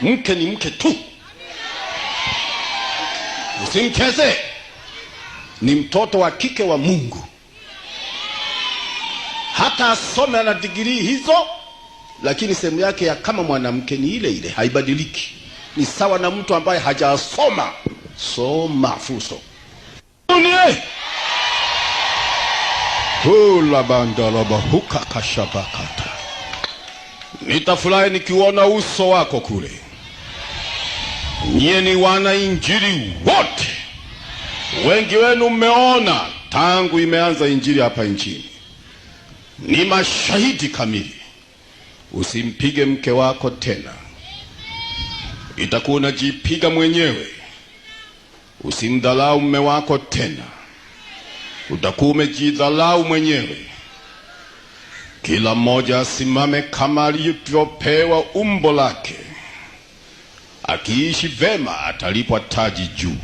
Mke ni mke tu, usimcheze. Ni mtoto wa kike wa Mungu. Hata asome na degree hizo, lakini sehemu yake ya kama mwanamke ni ile ile, haibadiliki. Ni sawa na mtu ambaye hajasoma. Soma fuso. Hula bandala bahuka kashabakata. Nitafurahi nikiona uso wako kule. Nyie ni wana injili wote. Wengi wenu mmeona tangu imeanza injili hapa nchini. Ni mashahidi kamili. Usimpige mke wako tena, itakuwa unajipiga mwenyewe. Usimdhalau mume wako tena, utakuwa umejidhalau mwenyewe. Kila mmoja asimame kama alivyopewa umbo lake. Akiishi vema atalipwa taji juu.